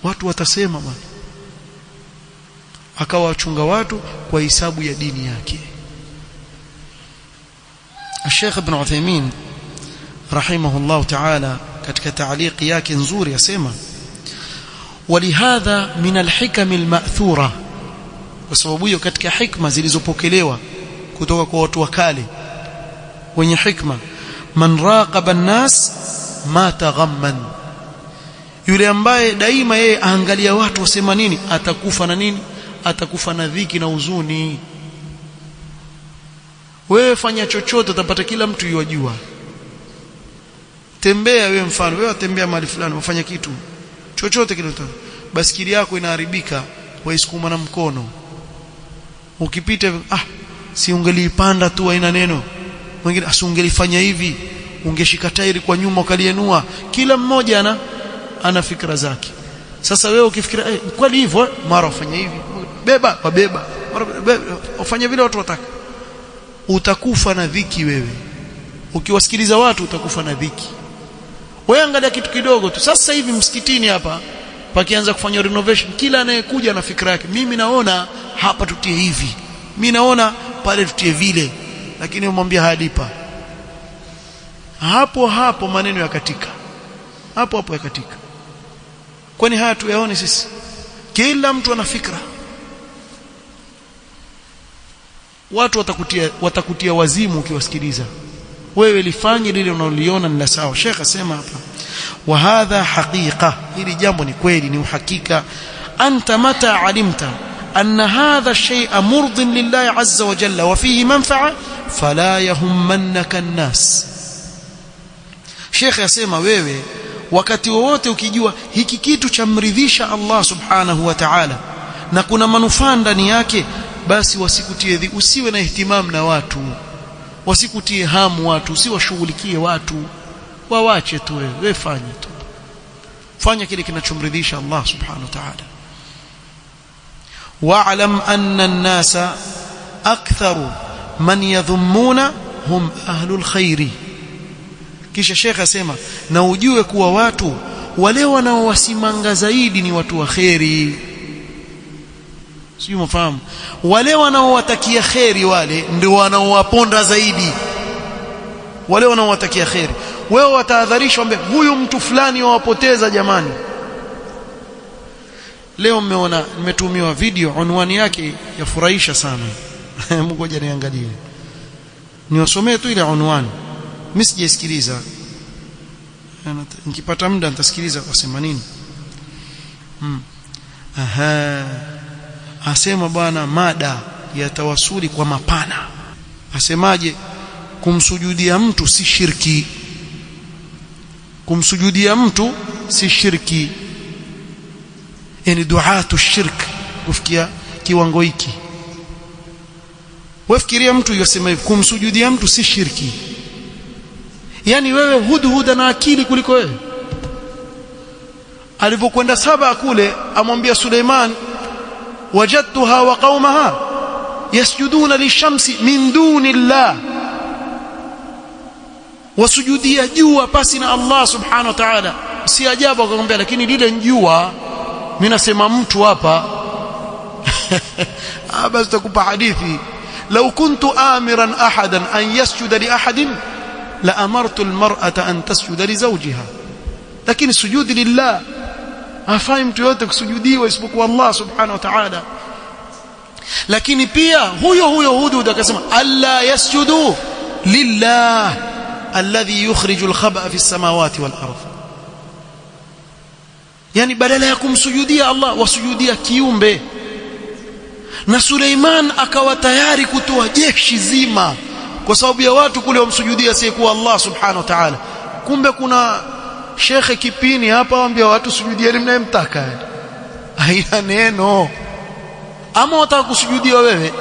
watu watasema bwana, akawachunga watu kwa hisabu ya dini yake. Sheikh Ibn Uthaymeen rahimahullah ta'ala katika ta'liq yake nzuri yasema, walihadha min alhikam alma'thura, kwa sababu hiyo katika hikma zilizopokelewa kutoka kwa watu wa kale wenye hikma, man raqaba an-nas ma taghamman, yule ambaye daima yeye aangalia watu wasema nini, atakufa na nini, atakufa na dhiki na huzuni. Wewe fanya chochote utapata kila mtu yajua. Tembea wewe, mfano wewe tembea mahali fulani, ufanya kitu chochote kile, basikili yako inaharibika, waisukuma na mkono, ukipita si ungelipanda tu haina neno, mwingine asungelifanya hivi, ungeshika tairi kwa nyuma ukalienua. Kila mmoja ana fikra zake. Sasa wewe ukifikiria kweli hivyo, mara ufanya hivi, beba ufanye vile watu wataka, utakufa na dhiki. Wewe ukiwasikiliza watu utakufa na dhiki. Wewe angalia kitu kidogo tu. Sasa hivi msikitini hapa pakianza kufanya renovation, kila anayekuja na fikra yake, mimi naona hapa tutie hivi, mimi naona pale tutie vile, lakini umwambia hadipa hapo maneno yakatika, hapo yakatika. Kwani haya tuyaone sisi? Kila mtu ana fikra. Watu watakutia wazimu ukiwasikiliza. Wewe lifanye lile unaloliona ni la sawa. Sheikh asema hapa, wa hadha haqiqa, hili jambo ni kweli, ni uhakika. Anta mata alimta anna hadha shay'a murdin lillahi azza wa jalla wa fihi manfa'a fala yahummannaka an-nas. Sheikh asema wewe wakati wowote ukijua hiki kitu chamridhisha Allah subhanahu wa ta'ala na kuna manufaa ndani yake, basi wasikutie usiwe na ihtimam na watu, wasikutie hamu watu, usiwashughulikie watu, wawache tu wewe fanya tu, fanya kile kinachomridhisha Allah subhanahu wa ta'ala. Wa'lam anna an-nasa aktharu man yadhummuna hum ahlul khairi. Kisha Sheikh asema na ujue kuwa watu wale wanaowasimanga zaidi ni watu wa khairi. Sio mfahamu, wale wanaowatakia khairi wale ndio wanaowaponda zaidi. Wale wanaowatakia khairi, wewe watahadharishwa mbe huyu mtu fulani wawapoteza jamani. Leo mmeona nimetumiwa video, unwani yake yafurahisha sana. Ngoja niangalie, niwasomee tu ile unwani, mimi sijasikiliza, nikipata muda nitasikiliza wasema nini. Asema bwana, mada ya tawasuli kwa mapana. Asemaje? Kumsujudia mtu si shirki. Kumsujudia mtu si shirki, yani duatu shirk kufikia kiwango hiki. Wafikiria mtu yosema hivi, kumsujudia mtu si shirki, yani wewe hudhuda na akili kuliko wewe. Alipokwenda Saba kule amwambia Suleiman, wajadtuha wa qaumaha yasjuduna lishamsi min duni llah, wasujudia jua pasi na Allah subhanahu wa ta'ala. Si ajabu akamwambia, lakini lile jua mimi nasema mtu hapa. Basi tutakupa hadithi, law kuntu amiran ahadan an yasjuda li ahadin la amartu almar'ata an tasjuda li zawjiha, lakini sujudi lillah, hafai mtu yote kusujudiwa isipokuwa Allah subhanahu wa ta'ala. Lakini pia huyo Hudhud akasema alla yasjudu lillah alladhi yukhriju alkhaba'a fi as-samawati wal ardh, yani badala ya kumsujudia Allah wasujudia kiumbe. Na Suleiman akawa tayari kutoa jeshi zima kwa sababu ya watu kule wamsujudia asiyekuwa Allah subhanahu wa ta'ala. Kumbe kuna shekhe kipini hapa waambia watu sujudieni mnayemtaka, haina neno. Ama wataka kusujudia wewe,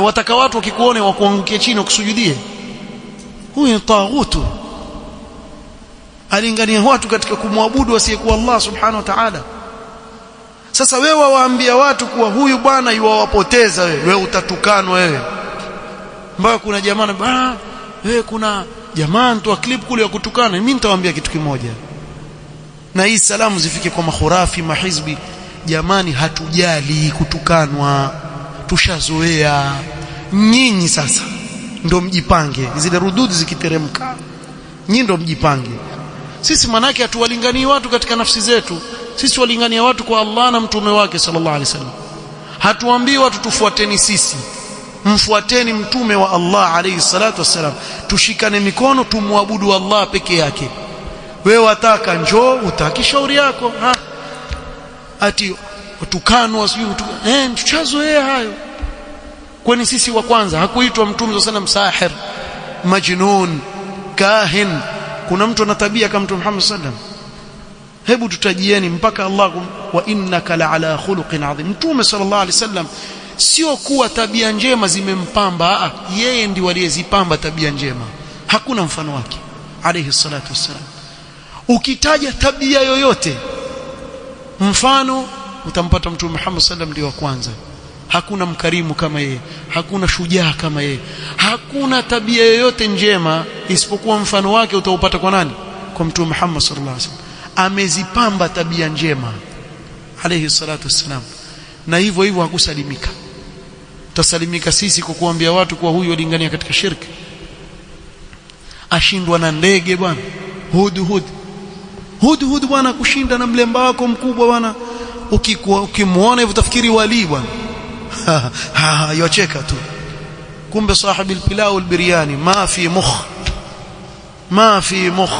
wataka watu wakikuone wakuangukie chini wakusujudie? Huyu ni taghutu, alingania watu katika kumwabudu asiyekuwa Allah subhanahu wa ta'ala. Sasa wewe waambia watu kuwa huyu bwana yuwapoteza, wewe utatukanwa wewe. Mbaya kuna jamaa wewe, kuna jamaa tu clip kule ya kutukana. Mimi nitawaambia kitu kimoja, na hii salamu zifike kwa makhurafi mahizbi. Jamani, hatujali kutukanwa, tushazoea. Nyinyi sasa ndio mjipange, zile rududi zikiteremka nyinyi ndio mjipange. Sisi manake hatuwalinganii watu katika nafsi zetu, sisi walingania watu kwa Allah na mtume wake sallallahu alaihi wasallam. Hatuambii watu tufuateni sisi, mfuateni mtume wa Allah alayhi salatu wasallam, tushikane mikono tumwabudu Allah peke yake. Wewe wataka njoo, utaki shauri yako. Ati utukanwa sijui tuchazoea hayo. Kwani sisi wa kwanza hakuitwa mtume sallallahu alayhi wasallam sahir, majnun, kahin? Kuna mtu ana tabia kama mtume Muhammad sallallahu alayhi wasallam? Hebu tutajieni mpaka Allah, wa innaka la ala khuluqin adhim. Mtume sallallahu alayhi wasallam sio kuwa tabia njema zimempamba, yeye ndiye aliyezipamba tabia njema, hakuna mfano wake alayhi salatu wassalam. Ukitaja tabia yoyote mfano utampata mtume Muhammad sallallahu alaihi wasallam ndio wa kwanza. Hakuna mkarimu kama yeye, hakuna shujaa kama yeye, hakuna tabia yoyote njema isipokuwa mfano wake utaupata kwa nani? Kwa mtume Muhammad sallallahu alaihi wasallam. Amezipamba tabia njema alayhi salatu wassalam, na hivyo hivyo hakusalimika. Tutasalimika sisi kwa kuambia watu kwa huyu alingania katika shirki? Ashindwa na ndege bwana, hudhud bwana, kushinda na mlemba wako mkubwa bwana, ukimuona hivyo utafikiri wali bwana. Yocheka tu, kumbe sahibi alpilau albiryani ma fi mukh,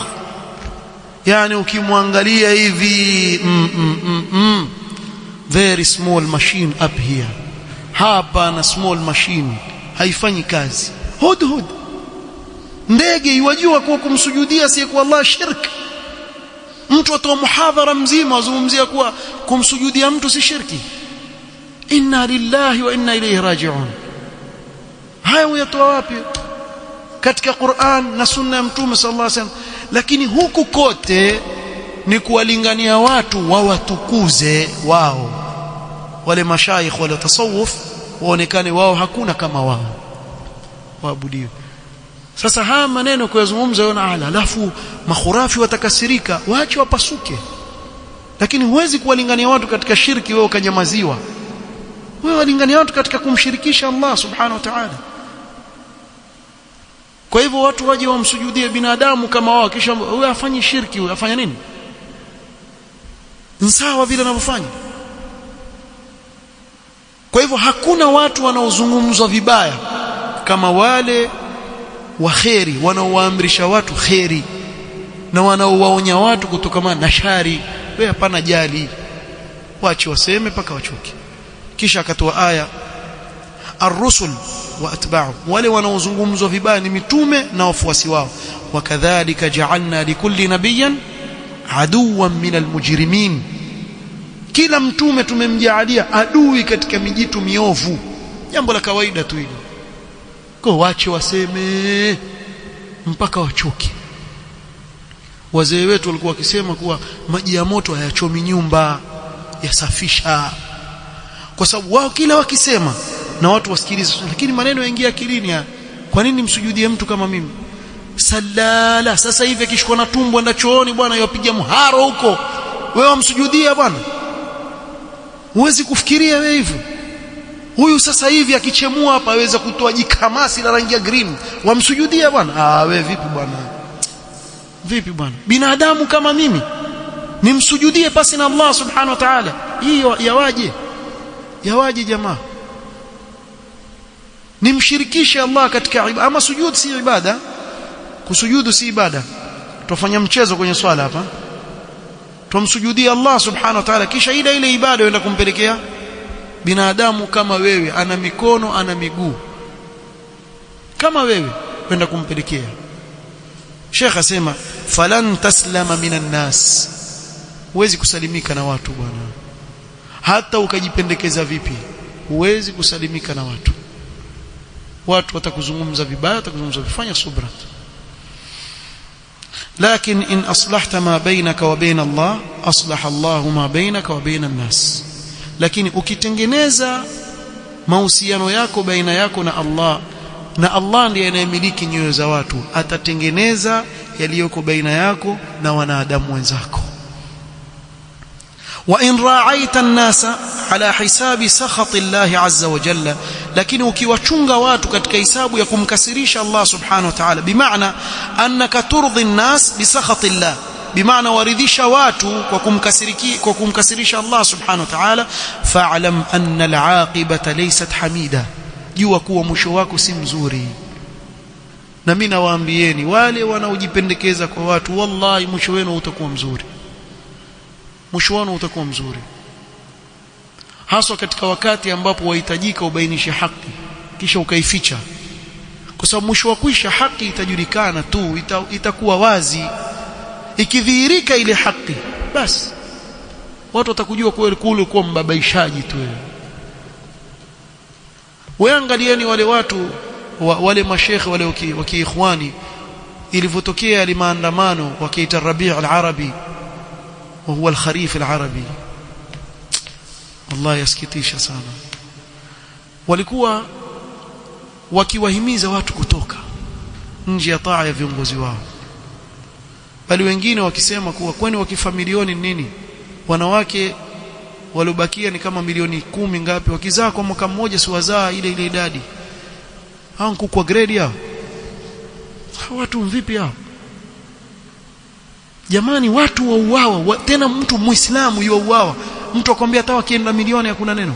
yani ukimwangalia hivi very small machine up here, hapa na small machine haifanyi kazi. Hudhud ndege iwajua kwa kumsujudia asiyekuwa Allah shirki. Mtu atoa muhadhara mzima azungumzia kuwa kumsujudia mtu si shirki. Inna lillahi wa inna ilayhi raji'un. Haya uyatoa wapi? Katika Qur'an na sunna ya mtume sallallahu alaihi wasallam. Lakini huku kote ni kuwalingania watu wawatukuze wao. Wale mashaikh wale tasawuf waonekane wao hakuna kama wao, waabudiwe. Sasa haya maneno kuyazungumza yona alafu makhurafi watakasirika, waache wapasuke. Lakini huwezi kuwalingania watu katika shirki wewe ukanyamaziwa. Wewe walingania watu katika kumshirikisha Allah subhanahu wa ta'ala. Kwa hivyo watu waje wamsujudie binadamu kama wao, kisha wewe afanye shirki, wewe afanya nini? Sawa vile anavyofanya. Kwa hivyo hakuna watu wanaozungumzwa vibaya kama wale wa kheri, wanaowaamrisha watu kheri na wanaowaonya watu kutokana na shari. Wewe hapana jali, waache waseme paka wachoke. Kisha akatoa aya ar-rusul wa atba'u, wale wanaozungumzwa vibaya ni mitume na wafuasi wao. Wakadhalika ja'alna likulli nabiyyin aduwan minal mujrimin, kila mtume tumemjaalia adui katika mijitu miovu. Jambo la kawaida tu hilo. Kwa waache waseme mpaka wachoke. Wazee wetu walikuwa wakisema kuwa maji ya moto hayachomi nyumba, yasafisha. Kwa sababu wao kila wakisema na watu wasikilize, lakini maneno yaingia akilini. Kwa nini msujudie mtu kama mimi? Salala sasa hivi akishikwa na tumbo enda chooni bwana, yapiga mharo huko, wewe wamsujudia bwana? Huwezi kufikiria wewe hivyo. Huyu sasa hivi akichemua hapa aweza kutoa jikamasi la rangi ya green, wamsujudia bwana? Wewe vipi bwana? Vipi bwana? Binadamu kama mimi nimsujudie pasi na Allah subhanahu wa ta'ala? Hiyo yawaje jamaa? Nimshirikishe Allah katika ibada? Ama sujud si ibada? Kusujudu si ibada? Tufanya mchezo kwenye swala hapa, tumsujudia Allah subhanahu wa ta'ala, kisha ile ibada inaenda kumpelekea binadamu kama wewe, ana mikono ana miguu kama wewe, kwenda kumpelekea. Sheikh asema falan taslama minan nas, huwezi kusalimika na watu bwana, hata ukajipendekeza vipi huwezi kusalimika na watu. Watu watakuzungumza vibaya, watakuzungumza vifanya subra. Lakin in aslahta ma bainaka wa bain Allah aslaha Allah ma bainaka wa bain an-nas, lakini ukitengeneza mahusiano yako baina yako na Allah, na Allah ndiye anayemiliki nyoyo za watu, atatengeneza yaliyoko baina yako na wanadamu wenzako. Wa in ra'aita an-nasa ala hisabi sakhati Allah azza wa jalla, lakini ukiwachunga watu katika hisabu ya kumkasirisha Allah subhanahu wa ta'ala, bimaana annaka turdi an-nas bi sakhati Allah, bimaana waridhisha watu kwa kumkasirisha Allah subhanahu wa ta'ala, fa'lam anna al-'aqibata laysat hamida, jua kuwa mwisho wako si mzuri. Na mimi nawaambieni wale wanaojipendekeza kwa watu, wallahi mwisho wenu utakuwa mzuri, mwisho wenu utakuwa mzuri, hasa katika wakati ambapo wahitajika ubainishe haki kisha ukaificha. Kwa sababu mwisho wa kuisha haki itajulikana tu, itakuwa wazi. Ikidhihirika ile haki, basi watu watakujua kweli kule kwa mbabaishaji tu. Wewe angalieni wale watu wale mashekhe wale wa kiikhwani, ilivotokea ile maandamano wakiita Rabi' al-Arabi wa huwa al-Kharif al-Arabi, Allah yasikitisha sana. Walikuwa wakiwahimiza watu kutoka nje ya taa ya viongozi wao, bali wengine wakisema kuwa kwani wakifa milioni nini, wanawake waliobakia ni kama milioni 10 ngapi, wakizaa kwa mwaka mmoja si wazaa ile idadi. Hanku kwa grade yao watu vipi hao jamani? Watu wauawa, tena mtu muislamu yuauawa, mtu akwambia hata wakienda milioni hakuna neno.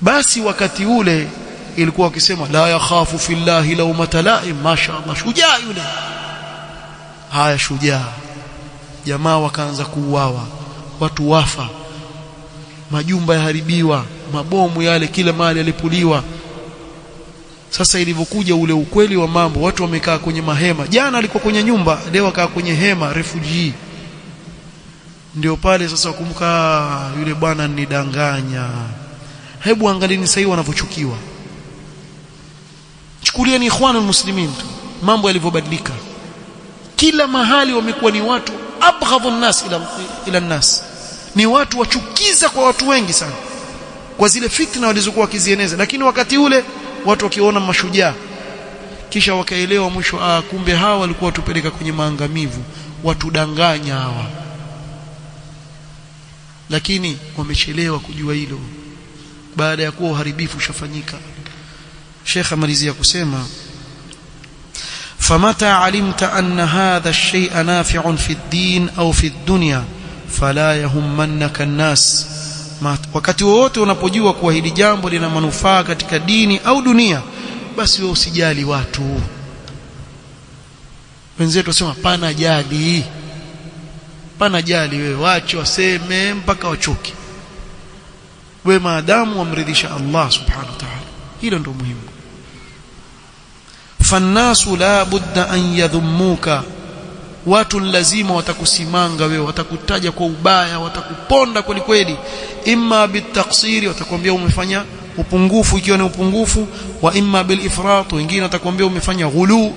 Basi wakati ule ilikuwa wakisema la yakhafu fillahi lawmata la'im, mashaallah shujaa yule. Haya shujaa, jamaa wakaanza kuuawa, watu wafa, majumba yaharibiwa, mabomu yale kila mahali yalipuliwa. Sasa ilivyokuja ule ukweli wa mambo, watu wamekaa kwenye mahema. Jana alikuwa kwenye nyumba, leo akaa kwenye hema refugee. Ndio pale sasa wakumbuka yule bwana nidanganya. Hebu angalieni sasa wanavyochukiwa. Chukulieni ikhwanul muslimin tu, mambo yalivyobadilika. Kila mahali wamekuwa ni watu abghadhu an-nas ila an-nas, ni watu wachukiza kwa watu wengi sana. kwa zile fitna walizokuwa wakizieneza. Lakini wakati ule watu wakiona mashujaa, kisha wakaelewa mwisho, kumbe hawa walikuwa watupeleka kwenye maangamivu, watudanganya hawa. Lakini wamechelewa kujua hilo baada ya kuwa uharibifu ushafanyika. Sheikh amalizia kusema, famata alimta anna hadha ash-shay'a nafi'un fi ad-din au fi ad-dunya fala yahummannaka an-nas. Wakati wote unapojua kuwa hili jambo lina manufaa katika dini au dunia, basi wewe usijali watu. Wenzetu wasema pana jali wewe, wache waseme mpaka wachoke. Wewe maadamu wamridhisha Allah subhanahu wa ta'ala, hilo ndio muhimu. Fannasu la budda an yadhummuka, watu lazima watakusimanga wewe, watakutaja kwa ubaya, watakuponda kweli kweli. Imma bitaqsiri, watakwambia umefanya upungufu ikiwa ni upungufu, wa imma bil ifrat, wengine watakwambia umefanya ghulu.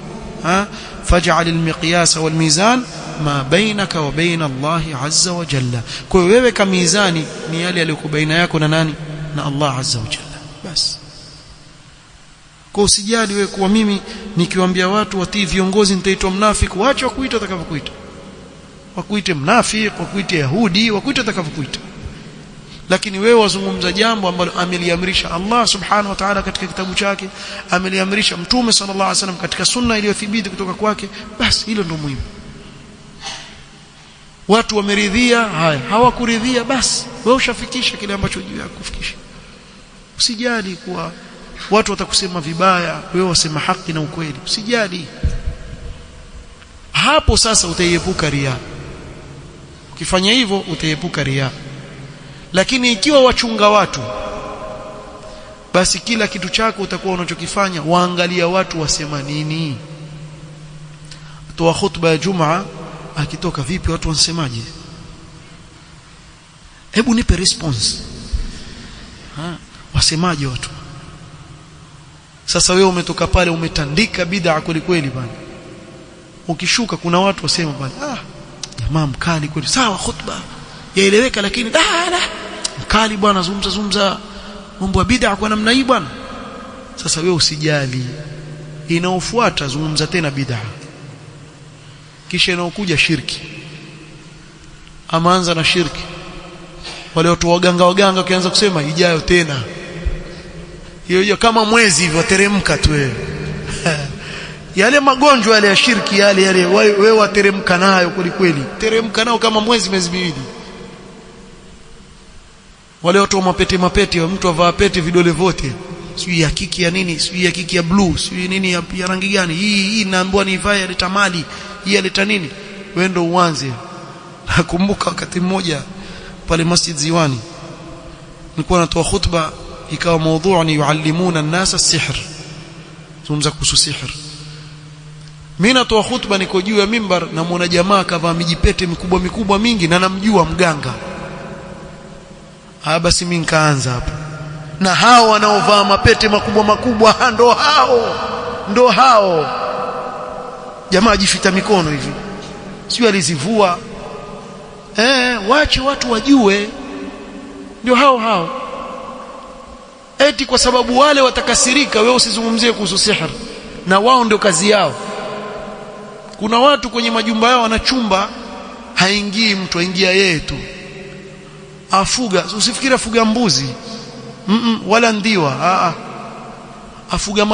Faj'al al miqyas wal mizan ma bainaka wa baina Allah azza wa jalla. Kwa hiyo wewe kama mizani ni yale yaliyo baina yako na nani? Na Allah azza wa jalla. Basi kwa usijali wewe kuwa mimi nikiwaambia watu watii viongozi nitaitwa mnafiki. Waache wakuita atakavyokuita, wakuite mnafiki, wakuite yahudi, wakuite atakavyokuita, lakini wewe wazungumza jambo ambalo ameliamrisha Allah subhanahu wa ta'ala katika kitabu chake, ameliamrisha Mtume sallallahu alaihi wasallam katika sunna iliyothibiti kutoka kwake. Basi hilo ndio muhimu. Watu wameridhia, haya hawakuridhia, basi wewe ushafikisha kile ambacho juu yako kufikisha. Usijali kuwa watu watakusema vibaya, wewe wasema haki na ukweli, usijali. Hapo sasa utaiepuka riya. Ukifanya hivyo utaiepuka riya. Lakini ikiwa wachunga watu, basi kila kitu chako utakuwa unachokifanya waangalia watu wasema nini. Toa khutba ya Jumaa, akitoka vipi watu wansemaje? Hebu nipe response. Wasemaje watu? Sasa wewe umetoka pale umetandika bid'a kweli kweli bwana. Ukishuka kuna watu wasema bwana, jamaa mkali kweli. Sawa, khutba yaeleweka, lakini mkali bwana, zungumza mambo ya bid'a kwa namna hii bwana. Sasa wewe usijali, inaofuata zungumza tena bid'a, kisha inaokuja shirki. Amaanza na shirki, wale watu waganga kianza kusema ijayo tena hiyo kama mwezi hivyo teremka tu wewe. Yale magonjwa yale ya shirki yale wewe wateremka nayo kweli kweli, teremka nao kama mwezi miwili. Wale watu wa mapete, mtu avaa pete vidole vote, sijui ya kiki ya nini, sijui ya kiki ya blue, sijui nini ya rangi gani, hii naambiwa ni vae ya leta mali, hii aleta nini, wewe ndio uanze. Nakumbuka wakati mmoja pale Masjid Ziwani nilikuwa natoa khutba, ikawa mada ni yuallimuna an-nasa as-sihr, zungumza kuhusu sihr. Mimi natoa khutba, niko juu ya mimbar, na muona jamaa kavaa mijipete mikubwa mingi na namjua mganga. Basi mimi nikaanza hapo, na hao wanaovaa mapete makubwa ndo hao jamaa ajifita mikono hivi, sio alizivua. Wache watu wajue, ndio hao. Eti kwa sababu wale watakasirika, wewe usizungumzie kuhusu sihr, na wao ndio kazi yao. Kuna watu kwenye majumba yao wanachumba, haingii mtu, aingia yeye tu. Afuga, usifikiri afuga mbuzi wala ndiwa, afuga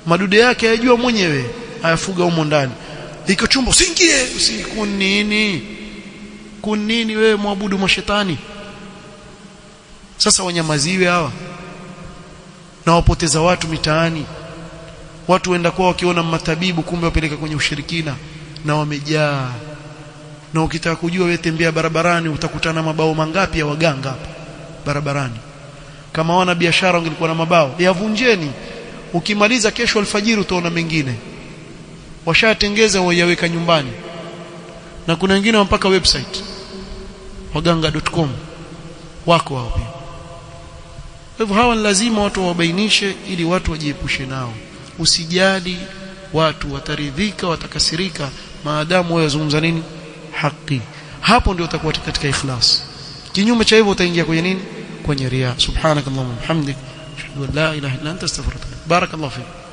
madude yake ayajua mwenyewe, ayafuga humo ndani. Iko chumba usiingie, kunini wewe muabudu mashetani. Sasa wanyamaziwe hawa, na wapoteza watu mitaani. Watu waenda kwa wakiona matabibu, kumbe wapeleka kwenye ushirikina, na wamejaa. Na ukitaka kujua, wewe tembea barabarani, utakutana mabao mangapi ya waganga hapa barabarani. Kama wana biashara wangelikuwa na mabao, yavunjeni. Ukimaliza kesho alfajiri utaona mengine washatengeza, wayaweka nyumbani. Na kuna wengine mpaka website waganga.com wako hao pia. Kwa hivyo hawa lazima watu wabainishe, ili watu wajiepushe nao. Usijali watu wataridhika, watakasirika, maadamu wewe zungumza nini? Haki. Hapo ndio utakuwa katika ikhlas. Kinyume cha hivyo utaingia kwenye nini? kwenye riya. Subhanakallahumma wa bihamdik, ashhadu an la ilaha illa anta astaghfiruka. Barakallahu fik.